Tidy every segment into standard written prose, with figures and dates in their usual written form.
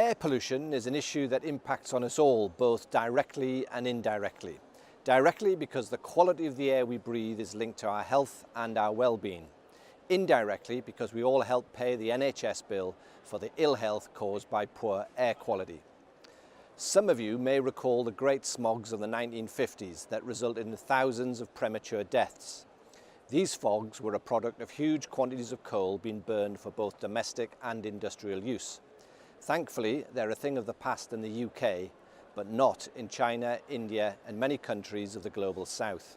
Air pollution is an issue that impacts on us all, both directly and indirectly. Directly because the quality of the air we breathe is linked to our health and our well-being. Indirectly because we all help pay the NHS bill for the ill health caused by poor air quality. Some of you may recall the great smogs of the 1950s that resulted in thousands of premature deaths. These fogs were a product of huge quantities of coal being burned for both domestic and industrial use. Thankfully, they're a thing of the past in the UK, but not in China, India, and many countries of the global south.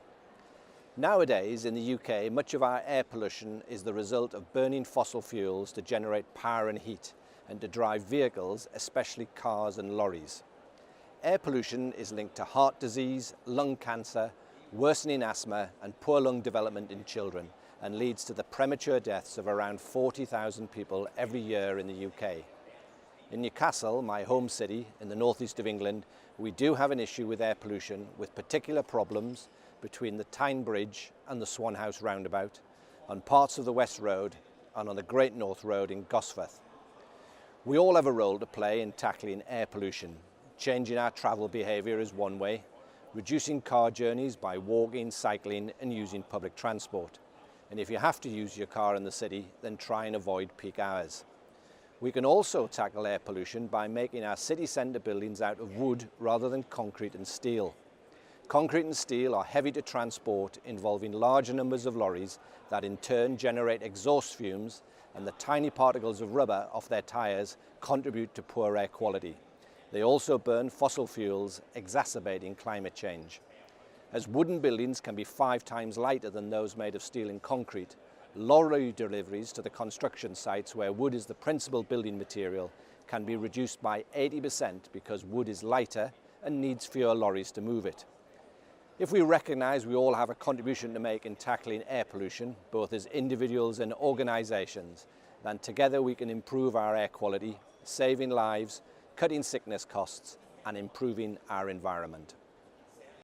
Nowadays, in the UK, much of our air pollution is the result of burning fossil fuels to generate power and heat, and to drive vehicles, especially cars and lorries. Air pollution is linked to heart disease, lung cancer, worsening asthma, and poor lung development in children, and leads to the premature deaths of around 40,000 people every year in the UK. In Newcastle, my home city in the northeast of England, we do have an issue with air pollution, with particular problems between the Tyne Bridge and the Swan House roundabout, on parts of the West Road and on the Great North Road in Gosforth. We all have a role to play in tackling air pollution. Changing our travel behaviour is one way, reducing car journeys by walking, cycling and using public transport. And if you have to use your car in the city, then try and avoid peak hours. We can also tackle air pollution by making our city centre buildings out of wood rather than concrete and steel. Concrete and steel are heavy to transport, involving larger numbers of lorries that in turn generate exhaust fumes, and the tiny particles of rubber off their tyres contribute to poor air quality. They also burn fossil fuels, exacerbating climate change. As wooden buildings can be 5 times lighter than those made of steel and concrete, lorry deliveries to the construction sites where wood is the principal building material can be reduced by 80% because wood is lighter and needs fewer lorries to move it. If we recognise we all have a contribution to make in tackling air pollution, both as individuals and organisations, then together we can improve our air quality, saving lives, cutting sickness costs and improving our environment.